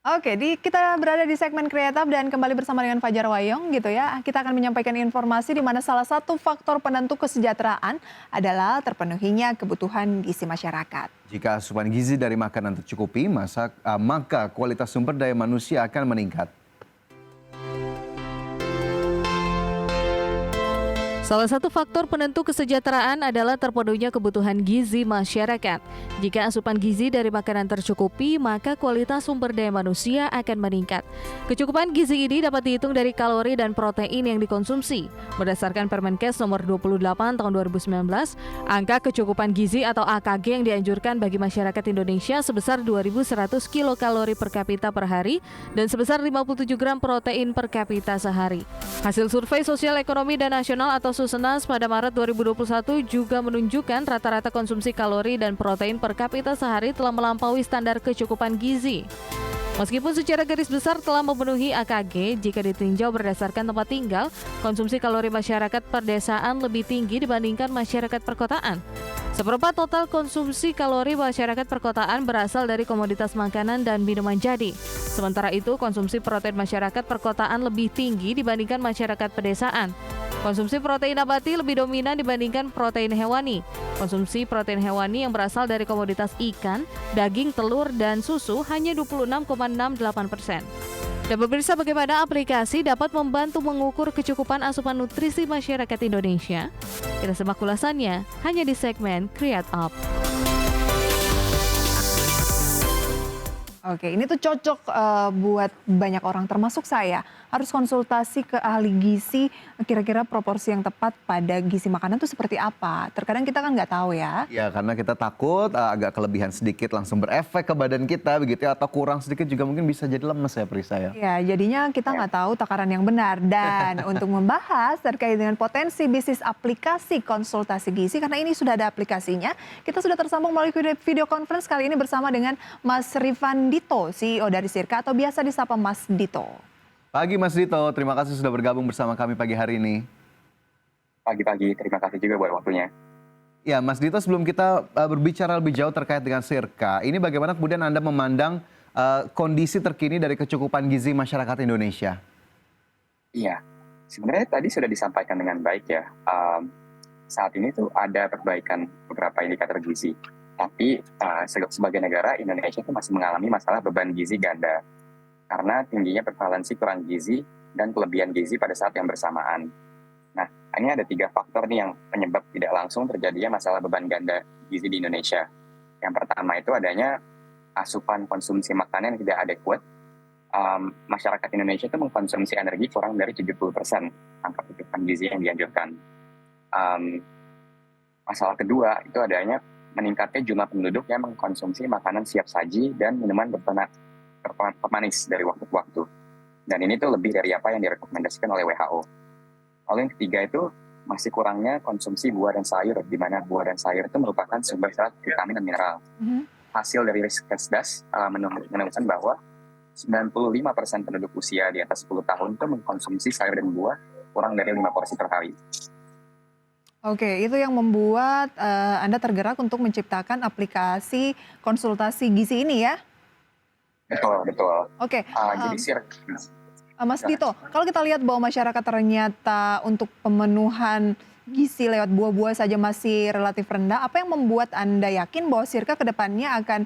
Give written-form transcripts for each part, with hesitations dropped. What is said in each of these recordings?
Kita berada di segmen kreatif dan kembali bersama dengan Fajar Wayong gitu ya. Kita akan menyampaikan informasi di mana salah satu faktor penentu kesejahteraan adalah terpenuhinya kebutuhan gizi masyarakat. Jika asupan gizi dari makanan tercukupi, maka kualitas sumber daya manusia akan meningkat. Salah satu faktor penentu kesejahteraan adalah terpenuhinya kebutuhan gizi masyarakat. Jika asupan gizi dari makanan tercukupi, maka kualitas sumber daya manusia akan meningkat. Kecukupan gizi ini dapat dihitung dari kalori dan protein yang dikonsumsi. Berdasarkan Permenkes nomor 28 tahun 2019, angka kecukupan gizi atau AKG yang dianjurkan bagi masyarakat Indonesia sebesar 2.100 kilokalori per kapita per hari dan sebesar 57 gram protein per kapita sehari. Hasil survei sosial ekonomi dan nasional atau Susenas pada Maret 2021 juga menunjukkan rata-rata konsumsi kalori dan protein per kapita sehari telah melampaui standar kecukupan gizi. Meskipun secara garis besar telah memenuhi AKG, jika ditinjau berdasarkan tempat tinggal, konsumsi kalori masyarakat perdesaan lebih tinggi dibandingkan masyarakat perkotaan. Seperempat total konsumsi kalori masyarakat perkotaan berasal dari komoditas makanan dan minuman jadi. Sementara itu, konsumsi protein masyarakat perkotaan lebih tinggi dibandingkan masyarakat pedesaan. Konsumsi protein nabati lebih dominan dibandingkan protein hewani. Konsumsi protein hewani yang berasal dari komoditas ikan, daging, telur, dan susu hanya 26,68%. Dan pemirsa, bagaimana aplikasi dapat membantu mengukur kecukupan asupan nutrisi masyarakat Indonesia? Kita simak ulasannya hanya di segmen Create Up. Ini tuh cocok buat banyak orang termasuk saya. Harus konsultasi ke ahli gizi kira-kira proporsi yang tepat pada gizi makanan tuh seperti apa. Terkadang kita kan nggak tahu ya. Ya, karena kita takut agak kelebihan sedikit langsung berefek ke badan kita begitu ya, atau kurang sedikit juga mungkin bisa jadi lemes ya Prisa ya. Ya, jadinya kita nggak tahu takaran yang benar. Dan untuk membahas terkait dengan potensi bisnis aplikasi konsultasi gizi, karena ini sudah ada aplikasinya, kita sudah tersambung melalui video conference kali ini bersama dengan Mas Rifan Dito, CEO dari Sirka atau biasa disapa Mas Dito. Pagi Mas Dito, terima kasih sudah bergabung bersama kami pagi hari ini. Pagi-pagi, terima kasih juga buat waktunya. Ya Mas Dito, sebelum kita berbicara lebih jauh terkait dengan Sirka, ini bagaimana kemudian Anda memandang kondisi terkini dari kecukupan gizi masyarakat Indonesia? Iya, sebenarnya tadi sudah disampaikan dengan baik ya. Saat ini tuh ada perbaikan beberapa indikator gizi. Tapi sebagai negara, Indonesia itu masih mengalami masalah beban gizi ganda. Karena tingginya prevalensi kurang gizi dan kelebihan gizi pada saat yang bersamaan. Nah, ini ada 3 faktor nih yang penyebab tidak langsung terjadinya masalah beban ganda gizi di Indonesia. Yang pertama itu adanya asupan konsumsi makanan yang tidak adekuat. Masyarakat Indonesia itu mengkonsumsi energi kurang dari 70% angka kecukupan gizi yang dianjurkan. Masalah kedua itu adanya meningkatnya jumlah penduduk yang mengkonsumsi makanan siap saji dan minuman pemanis dari waktu ke waktu. Dan ini tuh lebih dari apa yang direkomendasikan oleh WHO. Lalu yang ketiga itu masih kurangnya konsumsi buah dan sayur, di mana buah dan sayur itu merupakan sumber serat vitamin dan mineral. Hasil dari Riskesdas menemukan bahwa 95% penduduk usia di atas 10 tahun itu mengkonsumsi sayur dan buah kurang dari 5 porsi per hari. Itu yang membuat Anda tergerak untuk menciptakan aplikasi konsultasi gizi ini ya? Betul. Jadi Mas Dito, kalau kita lihat bahwa masyarakat ternyata untuk pemenuhan gizi lewat buah-buah saja masih relatif rendah, apa yang membuat Anda yakin bahwa Sirka ke depannya akan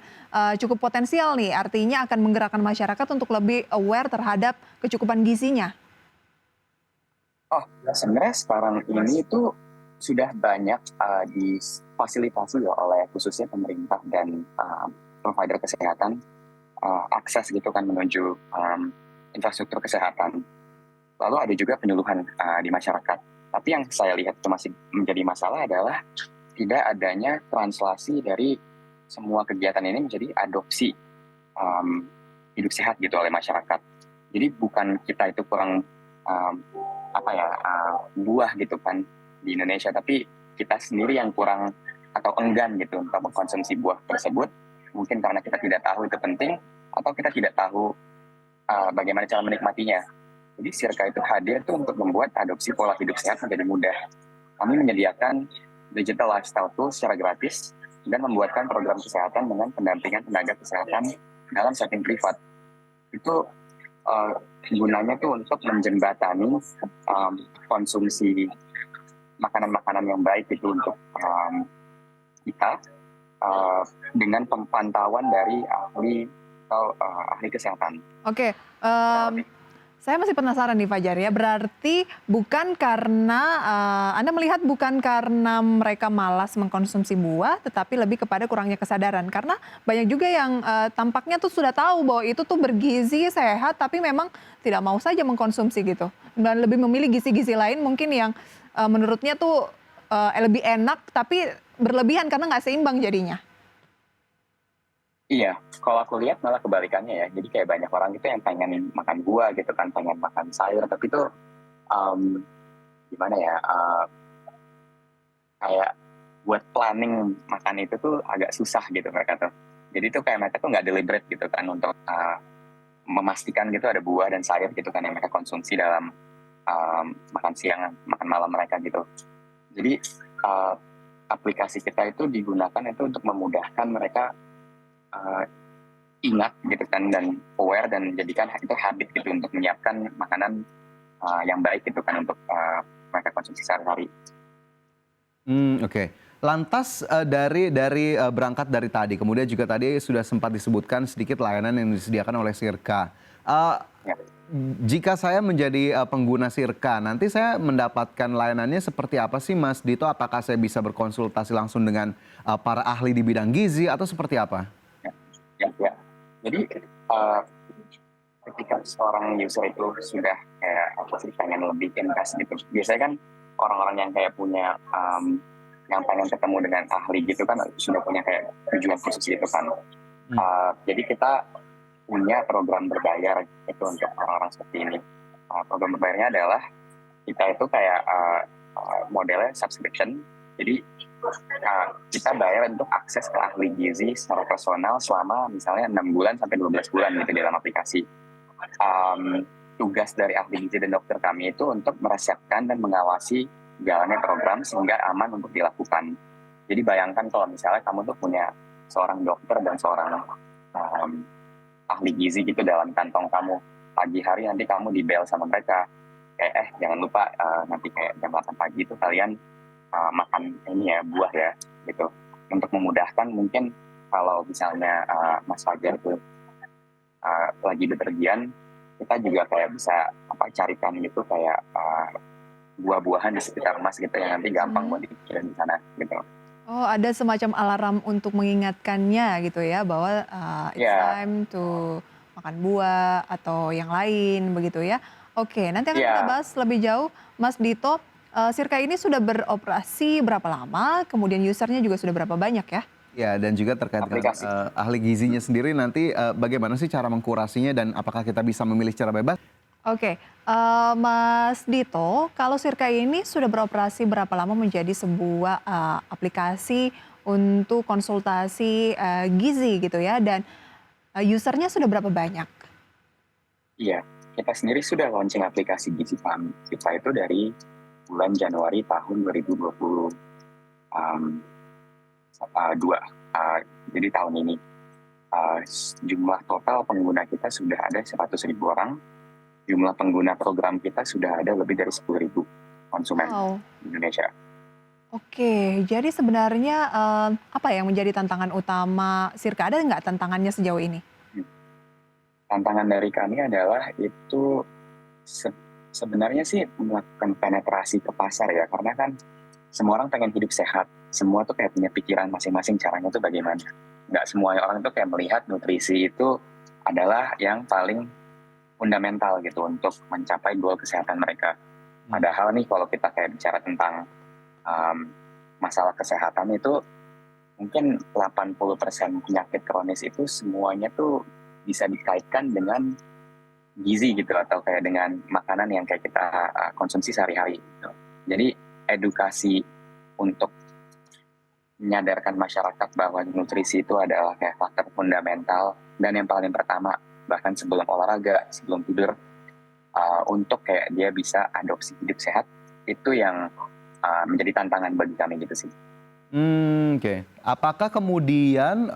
cukup potensial nih, artinya akan menggerakkan masyarakat untuk lebih aware terhadap kecukupan gizinya? Sebenarnya sekarang ini itu sudah banyak difasilitasi oleh khususnya pemerintah dan provider kesehatan akses gitu kan menuju infrastruktur kesehatan. Lalu ada juga penyuluhan di masyarakat. Tapi yang saya lihat itu masih menjadi masalah adalah tidak adanya translasi dari semua kegiatan ini menjadi adopsi hidup sehat gitu oleh masyarakat. Jadi bukan kita itu kurang buah gitu kan di Indonesia, tapi kita sendiri yang kurang atau enggan gitu untuk mengkonsumsi buah tersebut. Mungkin karena kita tidak tahu itu penting, atau kita tidak tahu bagaimana cara menikmatinya. Jadi Sirka itu hadir itu untuk membuat adopsi pola hidup sehat menjadi mudah. Kami menyediakan digital lifestyle tools secara gratis dan membuatkan program kesehatan dengan pendampingan tenaga kesehatan dalam setting privat. itu uh, gunanya tuh untuk menjembatani konsumsi makanan-makanan yang baik itu untuk kita dengan pemantauan dari ahli atau ahli kesehatan. Oke, saya masih penasaran nih Fajar ya. Berarti bukan karena Anda melihat bukan karena mereka malas mengkonsumsi buah, tetapi lebih kepada kurangnya kesadaran. Karena banyak juga yang tampaknya tuh sudah tahu bahwa itu tuh bergizi, sehat, tapi memang tidak mau saja mengkonsumsi gitu. Dan lebih memilih gizi-gizi lain mungkin yang menurutnya tuh lebih enak, tapi berlebihan karena nggak seimbang jadinya. Iya, kalau aku lihat malah kebalikannya ya. Jadi kayak banyak orang itu yang pengen makan buah gitu kan, pengen makan sayur, tapi itu gimana ya? Kayak buat planning makan itu tuh agak susah gitu mereka tuh. Jadi tuh kayak mereka tuh nggak deliberate gitu kan untuk memastikan gitu ada buah dan sayur gitu kan yang mereka konsumsi dalam makan siang, makan malam mereka gitu. Jadi aplikasi kita itu digunakan itu untuk memudahkan mereka ingat gitu kan dan aware dan jadikan itu habit gitu untuk menyiapkan makanan yang baik gitu kan untuk mereka konsumsi sehari-hari. Oke. Lantas dari berangkat dari tadi, kemudian juga tadi sudah sempat disebutkan sedikit layanan yang disediakan oleh Sirka. Ya. Jika saya menjadi pengguna Sirka, nanti saya mendapatkan layanannya seperti apa sih Mas Dito? Apakah saya bisa berkonsultasi langsung dengan para ahli di bidang gizi atau seperti apa? Ya. Jadi ketika seorang user itu sudah kayak apa sih pengen lebih invest gitu, biasanya kan orang-orang yang kayak punya yang pengen ketemu dengan ahli gitu kan sudah punya kayak tujuan khusus gitu kan. Jadi kita punya program berbayar itu untuk orang-orang seperti ini. Program berbayarnya adalah kita itu kayak modelnya subscription. Jadi kita bayar untuk akses ke ahli gizi secara personal selama misalnya 6 bulan sampai 12 bulan gitu dalam aplikasi. Tugas dari ahli gizi dan dokter kami itu untuk meresepkan dan mengawasi jalannya program sehingga aman untuk dilakukan. Jadi bayangkan kalau misalnya kamu tuh punya seorang dokter dan seorang ahli gizi gitu dalam kantong kamu. Pagi hari nanti kamu di-bel sama mereka. Kayak jangan lupa nanti kayak jam 8 pagi itu kalian makan ini ya, buah ya gitu. Untuk memudahkan mungkin kalau misalnya Mas Fajar tuh lagi bepergian, kita juga kayak bisa carikan gitu kayak buah-buahan di sekitar Mas gitu yang nanti gampang buat dikirim di sana gitu. Oh, ada semacam alarm untuk mengingatkannya gitu ya bahwa it's time to makan buah atau yang lain begitu ya. Oke, nanti akan kita bahas lebih jauh. Mas Dito, Sirka ini sudah beroperasi berapa lama? Kemudian usernya juga sudah berapa banyak ya? Ya, dan juga terkait dengan ahli gizinya sendiri nanti bagaimana sih cara mengkurasinya dan apakah kita bisa memilih secara bebas? Oke, Mas Dito, kalau Sirka ini sudah beroperasi berapa lama menjadi sebuah aplikasi untuk konsultasi gizi gitu ya, dan usernya sudah berapa banyak? Iya, kita sendiri sudah launching aplikasi gizi kita itu dari bulan Januari tahun 2022. Jadi tahun ini jumlah total pengguna kita sudah ada 100.000 orang. Jumlah pengguna program kita sudah ada lebih dari 10.000 konsumen di Indonesia. Oke, jadi sebenarnya apa yang menjadi tantangan utama Sirka? Ada nggak tantangannya sejauh ini? Tantangan dari kami adalah itu sebenarnya sih melakukan penetrasi ke pasar ya, karena kan semua orang pengen hidup sehat, semua tuh kayak punya pikiran masing-masing caranya tuh bagaimana. Nggak semua orang tuh kayak melihat nutrisi itu adalah yang paling fundamental gitu untuk mencapai goal kesehatan mereka. Padahal nih kalau kita kayak bicara tentang masalah kesehatan itu mungkin 80% penyakit kronis itu semuanya tuh bisa dikaitkan dengan gizi gitu atau kayak dengan makanan yang kayak kita konsumsi sehari-hari gitu. Jadi edukasi untuk menyadarkan masyarakat bahwa nutrisi itu adalah kayak faktor fundamental dan yang paling pertama bahkan sebelum olahraga, sebelum tidur, untuk kayak dia bisa adopsi hidup sehat, itu yang menjadi tantangan bagi kami gitu sih. Oke. Apakah kemudian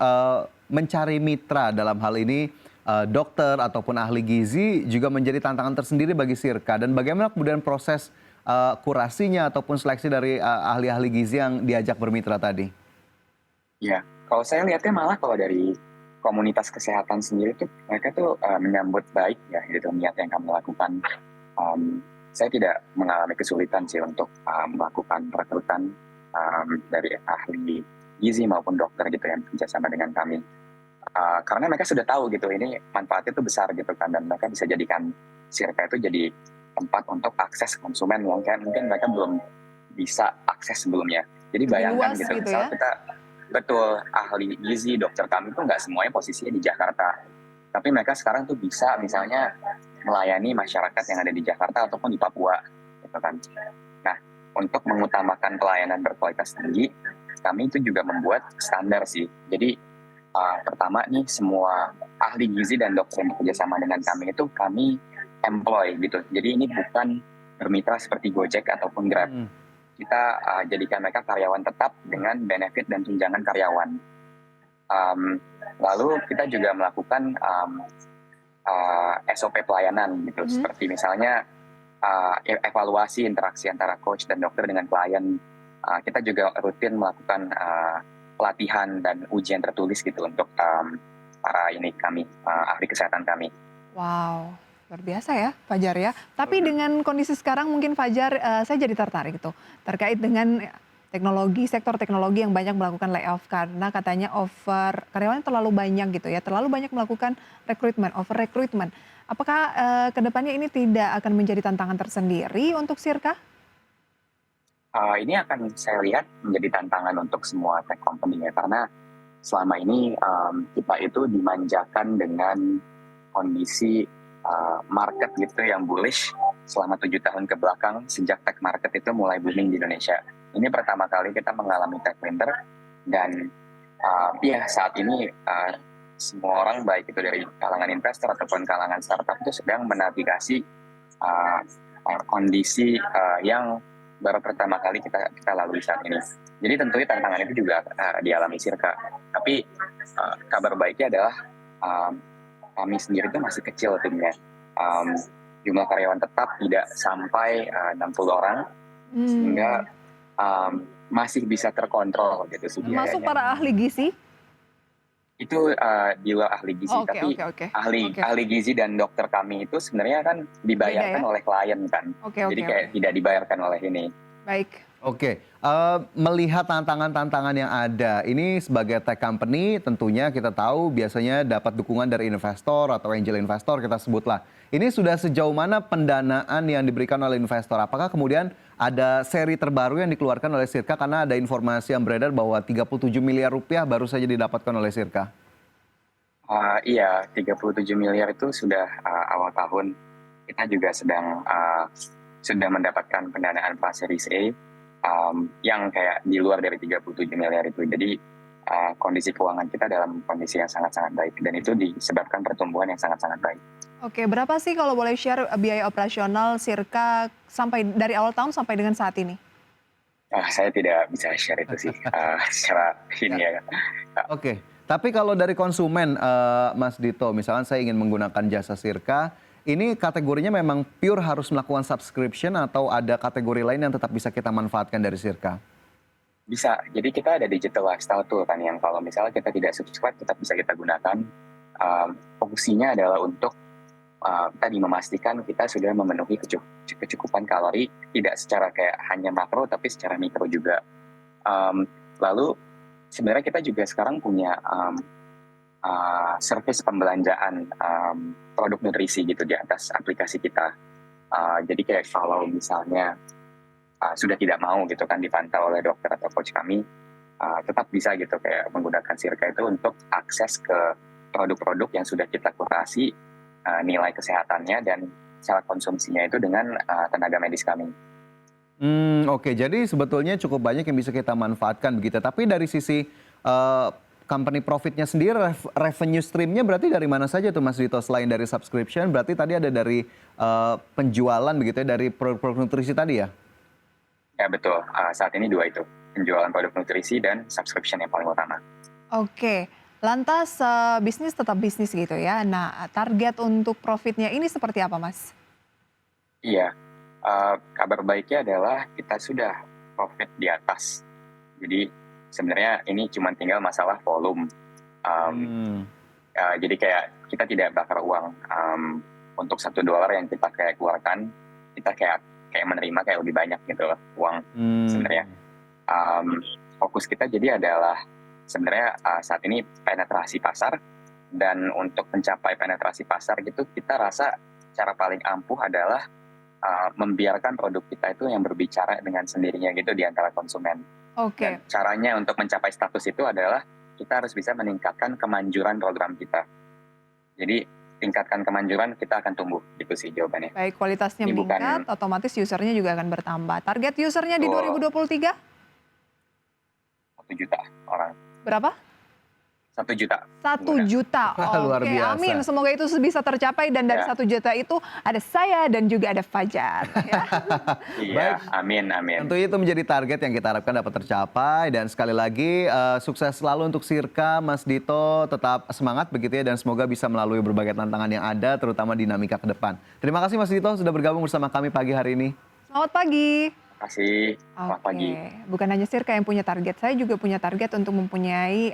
mencari mitra dalam hal ini dokter ataupun ahli gizi juga menjadi tantangan tersendiri bagi Sirka. Dan bagaimana kemudian proses kurasinya ataupun seleksi dari ahli-ahli gizi yang diajak bermitra tadi? Ya, kalau saya lihatnya malah kalau dari komunitas kesehatan sendiri tuh mereka tuh menyambut baik ya gitu niat yang kami lakukan. Saya tidak mengalami kesulitan sih untuk melakukan rekrutan dari ahli gizi maupun dokter gitu yang bekerjasama dengan kami. Karena mereka sudah tahu gitu ini manfaatnya itu besar gitu kan, dan mereka bisa jadikan Sirka itu jadi tempat untuk akses konsumen yang kan mungkin mereka belum bisa akses sebelumnya. Jadi Lebih bayangkan luas gitu, gitu misal ya? kita betul ahli gizi dokter kami tuh nggak semuanya posisinya di Jakarta, tapi mereka sekarang tuh bisa misalnya melayani masyarakat yang ada di Jakarta ataupun di Papua gitu kan. Nah, untuk mengutamakan pelayanan berkualitas tinggi, kami itu juga membuat standar sih. Jadi pertama nih semua ahli gizi dan dokter yang bekerjasama dengan kami itu kami employ gitu. Jadi ini bukan bermitra seperti Gojek ataupun Grab. Kita jadikan mereka karyawan tetap dengan benefit dan tunjangan karyawan. Lalu kita juga melakukan SOP pelayanan gitu, seperti misalnya evaluasi interaksi antara coach dan dokter dengan klien. Kita juga rutin melakukan pelatihan dan ujian tertulis gitu untuk para ahli kesehatan kami. Wow, luar biasa ya Fajar ya. Tapi dengan kondisi sekarang mungkin Fajar, saya jadi tertarik tuh terkait dengan sektor teknologi yang banyak melakukan layoff karena katanya karyawannya terlalu banyak gitu ya, terlalu banyak melakukan over recruitment. Apakah kedepannya ini tidak akan menjadi tantangan tersendiri untuk Sirka? Ini akan saya lihat menjadi tantangan untuk semua tech company ya, karena selama ini kita itu dimanjakan dengan kondisi market gitu yang bullish selama 7 tahun ke belakang sejak tech market itu mulai booming di Indonesia. Ini pertama kali kita mengalami tech winter, dan saat ini semua orang baik itu dari kalangan investor ataupun kalangan startup itu sedang menavigasi kondisi yang baru pertama kali kita lalui saat ini. Jadi tentunya tantangan itu juga dialami Sirka. Tapi kabar baiknya adalah kami sendiri itu masih kecil timnya. Jumlah karyawan tetap tidak sampai 60 orang, sehingga masih bisa terkontrol gitu sih biayanya. Masuk para ahli gizi? Itu di luar ahli gizi, tapi ahli gizi dan dokter kami itu sebenarnya kan dibayarkan oleh klien kan. Jadi kayak tidak dibayarkan oleh ini. Baik. Oke, melihat tantangan-tantangan yang ada, ini sebagai tech company tentunya kita tahu biasanya dapat dukungan dari investor atau angel investor kita sebutlah. Ini sudah sejauh mana pendanaan yang diberikan oleh investor? Apakah kemudian ada seri terbaru yang dikeluarkan oleh Sirka karena ada informasi yang beredar bahwa 37 miliar rupiah baru saja didapatkan oleh Sirka? Iya, 37 miliar itu sudah awal tahun. Kita juga sudah mendapatkan pendanaan pas series A. Yang kayak di luar dari 37 miliar itu. Jadi kondisi keuangan kita dalam kondisi yang sangat-sangat baik, dan itu disebabkan pertumbuhan yang sangat-sangat baik. Oke, berapa sih kalau boleh share biaya operasional Sirka dari awal tahun sampai dengan saat ini? Saya tidak bisa share itu sih secara ini ya. Oke, tapi kalau dari konsumen Mas Dito, misalnya saya ingin menggunakan jasa Sirka, ini kategorinya memang pure harus melakukan subscription atau ada kategori lain yang tetap bisa kita manfaatkan dari Sirka? Bisa, jadi kita ada digital lifestyle tool kan yang kalau misalnya kita tidak subscribe tetap bisa kita gunakan. Fungsinya adalah untuk tadi memastikan kita sudah memenuhi kecukupan kalori, tidak secara kayak hanya makro tapi secara mikro juga. Lalu sebenarnya kita juga sekarang punya service pembelanjaan produk nutrisi gitu di atas aplikasi kita. Jadi kayak kalau misalnya sudah tidak mau gitu kan dipantau oleh dokter atau coach kami, tetap bisa gitu kayak menggunakan Sirka itu untuk akses ke produk-produk yang sudah kita kurasi nilai kesehatannya dan cara konsumsinya itu dengan tenaga medis kami. Oke, jadi sebetulnya cukup banyak yang bisa kita manfaatkan begitu. Tapi dari sisi company profitnya sendiri, revenue streamnya berarti dari mana saja tuh Mas Dito? Selain dari subscription, berarti tadi ada dari penjualan begitu ya, dari produk nutrisi tadi ya? Ya betul, saat ini 2 itu, penjualan produk nutrisi dan subscription yang paling utama. Oke, Lantas bisnis tetap bisnis gitu ya. Nah, target untuk profitnya ini seperti apa, Mas? Iya, kabar baiknya adalah kita sudah profit di atas. Jadi sebenarnya ini cuma tinggal masalah volume. Jadi kayak kita tidak bakar uang untuk $1 yang kita kayak keluarkan, kita kayak menerima kayak lebih banyak gitu loh uang sebenarnya. Fokus kita jadi adalah sebenarnya saat ini penetrasi pasar, dan untuk mencapai penetrasi pasar gitu kita rasa cara paling ampuh adalah membiarkan produk kita itu yang berbicara dengan sendirinya gitu di antara konsumen. Oke. Dan caranya untuk mencapai status itu adalah kita harus bisa meningkatkan kemanjuran program kita. Jadi tingkatkan kemanjuran, kita akan tumbuh. Gitu sih jawabannya. Baik, kualitasnya Ini meningkat, otomatis usernya juga akan bertambah. Target usernya di Betul. 2023? 1 juta orang. Berapa? 1 juta. 1 juta. Luar Oke, biasa. amin. Semoga itu bisa tercapai, dan dari Ya. 1 juta itu ada saya dan juga ada Fajar. Ya. Iya, amin. Tentunya itu menjadi target yang kita harapkan dapat tercapai, dan sekali lagi sukses selalu untuk Sirka, Mas Dito, tetap semangat begitu ya, dan semoga bisa melalui berbagai tantangan yang ada, terutama dinamika ke depan. Terima kasih Mas Dito sudah bergabung bersama kami pagi hari ini. Selamat pagi. Terima kasih. Selamat pagi. Bukan hanya Sirka yang punya target, saya juga punya target untuk mempunyai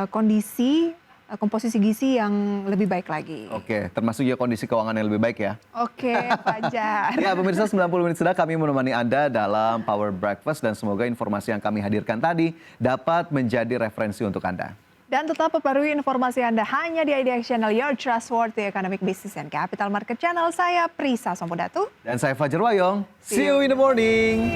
kondisi komposisi gizi yang lebih baik lagi. Oke, termasuk juga kondisi keuangan yang lebih baik ya. Oke, Fajar. Ya, pemirsa, 90 menit sudah kami menemani Anda dalam Power Breakfast, dan semoga informasi yang kami hadirkan tadi dapat menjadi referensi untuk Anda. Dan tetap perbarui informasi Anda hanya di IDX Channel, Your Trustworthy Economic Business and Capital Market Channel. Saya Prisa Sompodatu. Dan saya Fajar Wayong. See you in the morning.